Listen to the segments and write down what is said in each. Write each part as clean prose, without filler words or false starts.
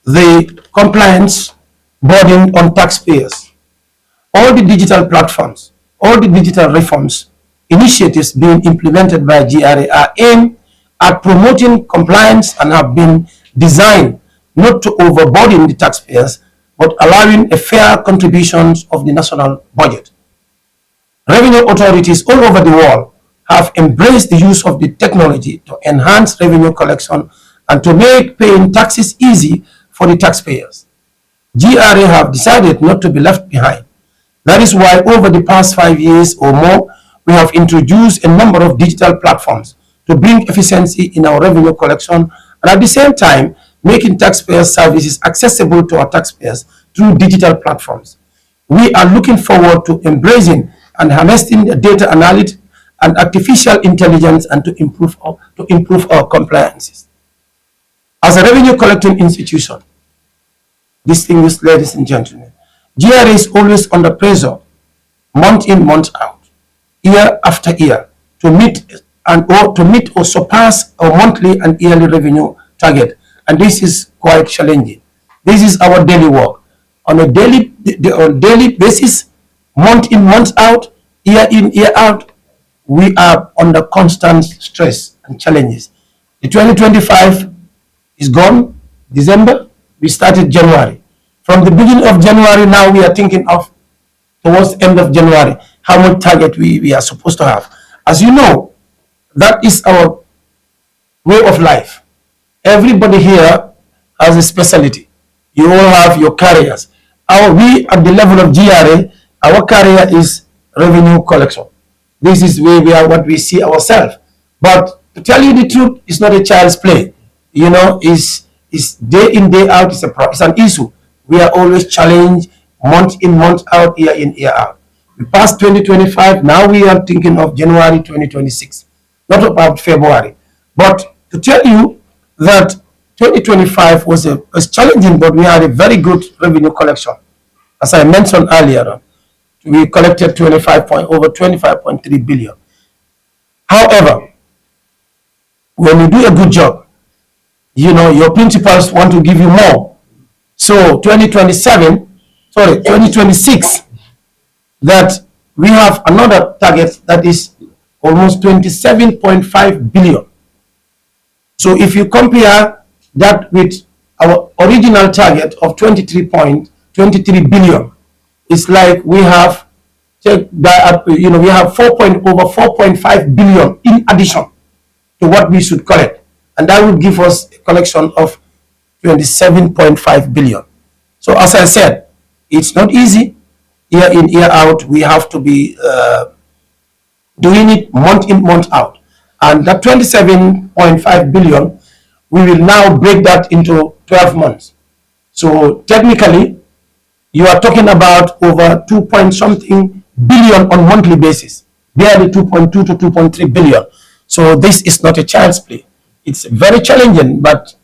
the compliance burden on taxpayers. All the digital platforms, all the digital reforms, initiatives being implemented by GRA are aimed at promoting compliance and have been designed not to overburden the taxpayers, but allowing a fair contributions of the national budget. Revenue authorities all over the world have embraced the use of the technology to enhance revenue collection and to make paying taxes easy for the taxpayers. GRA have decided not to be left behind. That is why over the past 5 years or more, we have introduced a number of digital platforms to bring efficiency in our revenue collection and at the same time making taxpayer services accessible to our taxpayers through digital platforms. We are looking forward to embracing and harnessing the data analytics and artificial intelligence and to improve our compliances. As a revenue collecting institution, distinguished ladies and gentlemen, GRA is always under pressure, month in, month out, year after year, to meet or surpass our monthly and yearly revenue target. And this is quite challenging. This is our daily work. On a daily basis, month in, month out, year in, year out, we are under constant stress and challenges. The 2025 is gone, December, we started January. From the beginning of January, now we are thinking of towards the end of January, how much target we are supposed to have. As you know, that is our way of life. Everybody here has a specialty. You all have your careers. We at the level of GRA, our career is revenue collection. This is where we are, what we see ourselves. But to tell you the truth, it's not a child's play. You know, it's day in, day out, it's an issue. We are always challenged month in, month out, year in, year out. We passed 2025, now we are thinking of January 2026, not about February. But to tell you that 2025 was challenging, but we had a very good revenue collection. As I mentioned earlier, we collected over 25.3 billion. However, when you do a good job, you know, your principals want to give you more. So 2026, that we have another target that is almost 27.5 billion. So if you compare that with our original target of 23 billion, it's like we have we have over 4.5 billion in addition to what we should collect, and that would give us a collection of 27.5 billion. So as I said, it's not easy. Year in, year out, we have to be doing it month in, month out. And that 27.5 billion, we will now break that into 12 months. So technically, you are talking about over 2 point something billion on monthly basis, barely 2.2 to 2.3 billion. So this is not a child's play. It's very challenging, but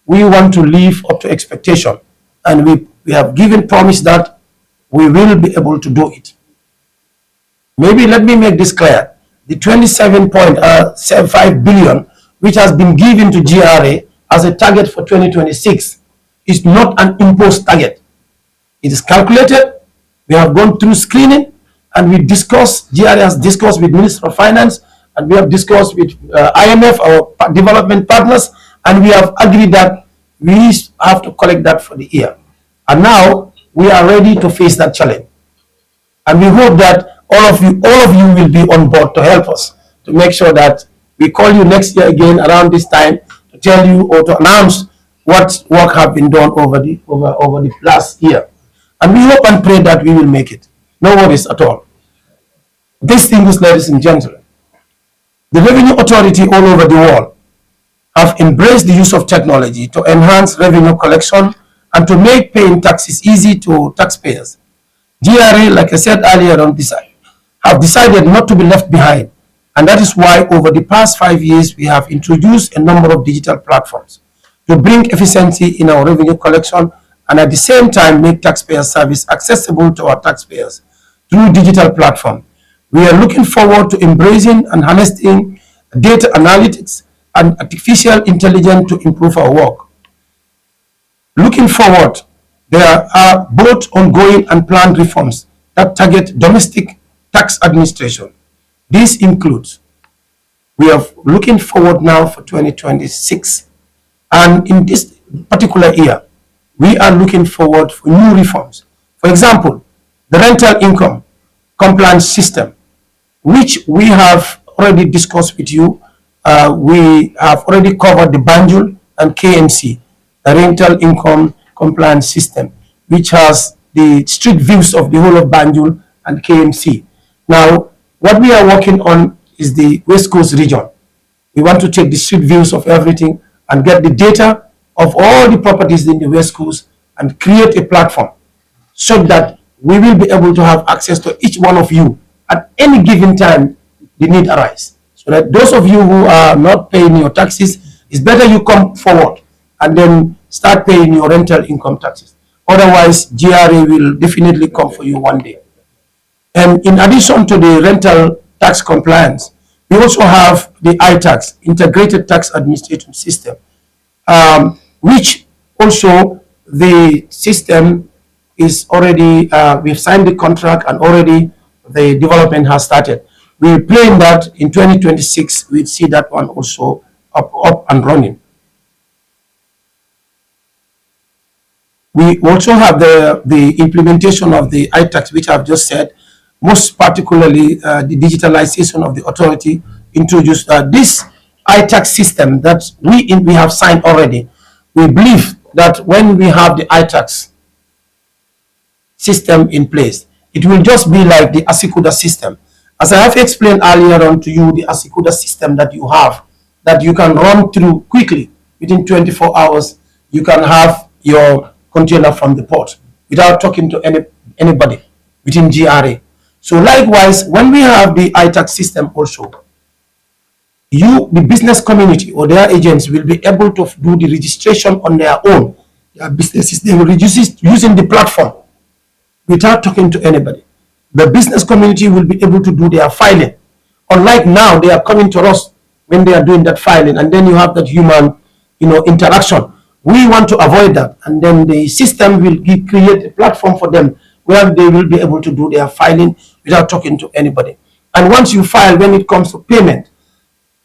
we want to live up to expectation. And we have given promise that we will be able to do it. Maybe let me make this clear. The 27.75 billion, which has been given to GRA as a target for 2026, is not an imposed target. It is calculated. We have gone through screening, and we discussed, GRA has discussed with Minister of Finance, and we have discussed with IMF, our development partners, and we have agreed that we have to collect that for the year. And now we are ready to face that challenge. And we hope that all of you will be on board to help us to make sure that we call you next year again around this time to tell you or to announce what work have been done over the last year. And we hope and pray that we will make it. No worries at all. Distinguished ladies and gentlemen, the Revenue Authority all over the world have embraced the use of technology to enhance revenue collection and to make paying taxes easy to taxpayers. GRA, like I said earlier on this side, have decided not to be left behind. And that is why over the past 5 years, we have introduced a number of digital platforms to bring efficiency in our revenue collection and at the same time make taxpayer service accessible to our taxpayers through digital platform. We are looking forward to embracing and harnessing data analytics and artificial intelligence to improve our work. Looking looking forward, there are both ongoing and planned reforms that target domestic tax administration. This includes, we are looking forward now for 2026, and in this particular year, we are looking forward for new reforms. For example, the rental income compliance system, which we have already discussed with you. We have already covered the Banjul and KMC, the rental income compliance system, which has the street views of the whole of Banjul and KMC. Now, what we are working on is the West Coast region. We want to take the street views of everything and get the data of all the properties in the West Coast and create a platform so that we will be able to have access to each one of you at any given time the need arise. So that those of you who are not paying your taxes, it's better you come forward and then start paying your rental income taxes. Otherwise, GRA will definitely come for you one day. And in addition to the rental tax compliance, we also have the iTax, Integrated Tax Administration System, which also the system is already, we've signed the contract and already the development has started. We're playing that in 2026, we'll see that one also up and running. We also have the implementation of the iTax, which I've just said, most particularly the digitalization of the authority introduced this iTax system that we have signed already. We believe that when we have the iTax system in place, it will just be like the Asikuda system. As I have explained earlier on to you, the Asikuda system that you have, that you can run through quickly within 24 hours, you can have your container from the port without talking to anybody within GRA. So likewise, when we have the iTax system also, you, the business community or their agents, will be able to do the registration on their own. Their businesses, they will register using the platform without talking to anybody. The business community will be able to do their filing. Unlike now, they are coming to us when they are doing that filing, and then you have that human, interaction. We want to avoid that, and then the system will create a platform for them where they will be able to do their filing without talking to anybody. And once you file, when it comes to payment,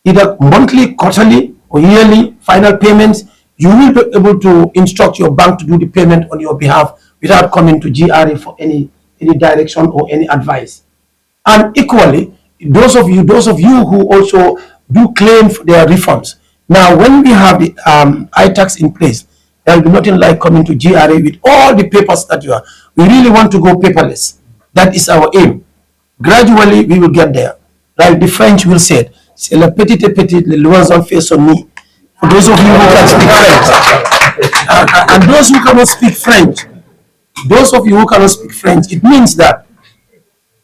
either monthly, quarterly, or yearly final payments, you will be able to instruct your bank to do the payment on your behalf without coming to GRA for any direction or any advice. And equally, those of you who also do claim for their refunds. Now, when we have the iTax in place, there will be nothing like coming to GRA with all the papers that you are. We really want to go paperless. That is our aim. Gradually, we will get there. Like the French will say, c'est la petite les loisons fait son nid. For those of you who can speak French. And those who cannot speak French, those of you who cannot speak French, it means that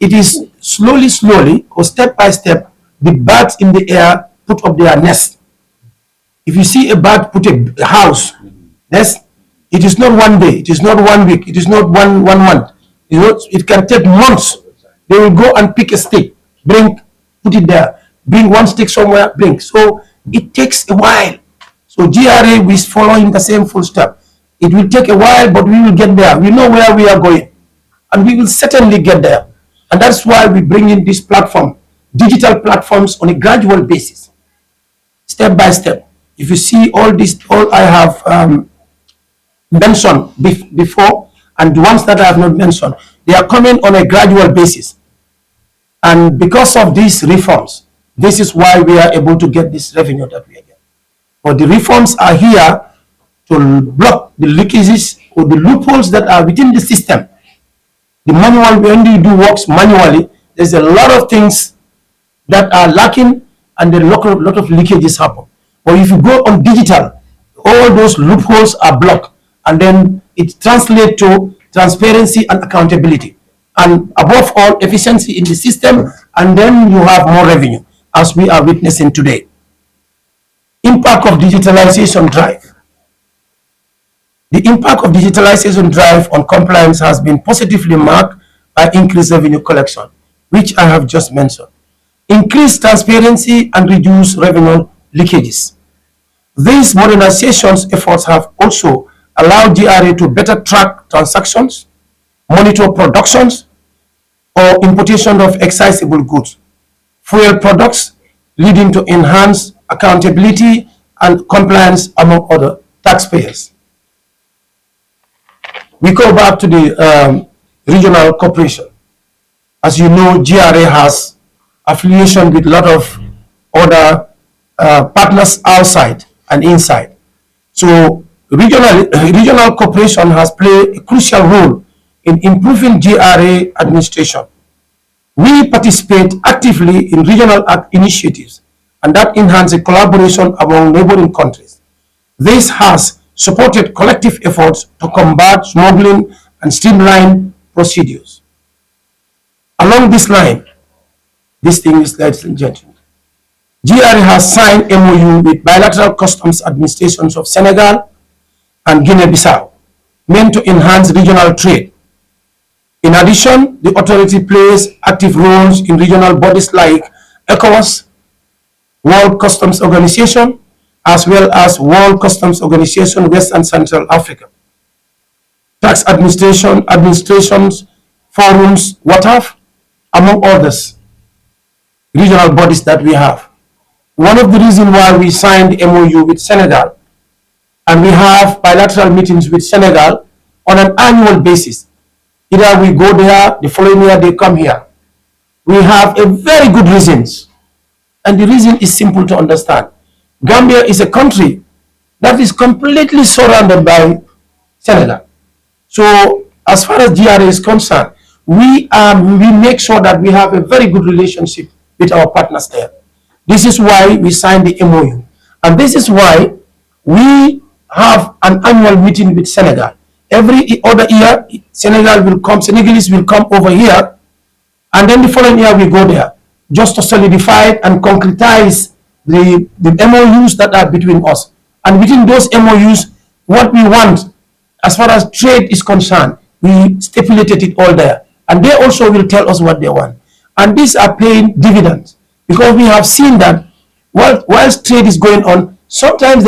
it is slowly, or step by step, the birds in the air put up their nest. If you see a bird put a house nest, it is not one day, it is not 1 week, it is not one month. It can take months. They will go and pick a stick, put it there, bring one stick somewhere, bring. So it takes a while. So GRA is following the same full step. It will take a while, but we will get there. We know where we are going, and we will certainly get there. And that's why we bring in this platform, digital platforms on a gradual basis, step by step. If you see all I have mentioned before, and the ones that I have not mentioned, they are coming on a gradual basis. And because of these reforms, this is why we are able to get this revenue that we are getting. But the reforms are here to block the leakages or the loopholes that are within the system. The manual, when you do works manually, there's a lot of things that are lacking and a lot of leakages happen. But if you go on digital, all those loopholes are blocked, and then it translates to transparency and accountability. And above all, efficiency in the system, and then you have more revenue, as we are witnessing today. Impact of digitalization drive. The impact of digitalization drive on compliance has been positively marked by increased revenue collection, which I have just mentioned. Increased transparency and reduced revenue leakages. These modernization efforts have also allow GRA to better track transactions, monitor productions, or importation of accessible goods, fuel products, leading to enhanced accountability and compliance among other taxpayers. We go back to the regional corporation. As you know, GRA has affiliation with a lot of other partners outside and inside. So regional corporation has played a crucial role in improving GRA administration. We participate actively in regional initiatives, and that enhances collaboration among neighboring countries. This has supported collective efforts to combat smuggling and streamline procedures. Along this line, distinguished ladies and gentlemen, GRA has signed MOU with bilateral customs administrations of Senegal and Guinea-Bissau, meant to enhance regional trade. In addition, the authority plays active roles in regional bodies like ECOWAS, World Customs Organization, as well as World Customs Organization West and Central Africa, tax administrations, forums, WATAF, among others, regional bodies that we have. One of the reasons why we signed the MOU with Senegal, and we have bilateral meetings with Senegal on an annual basis. Either we go there, the following year they come here. We have a very good reasons, and the reason is simple to understand. Gambia is a country that is completely surrounded by Senegal. So as far as GRA is concerned, we make sure that we have a very good relationship with our partners there. This is why we signed the MOU, and this is why we have an annual meeting with Senegal. Every other year, Senegalese will come over here, and then the following year we go there, just to solidify and concretize the MOUs that are between us. And within those MOUs, what we want, as far as trade is concerned, we stipulated it all there. And they also will tell us what they want. And these are paying dividends, because we have seen that whilst trade is going on, sometimes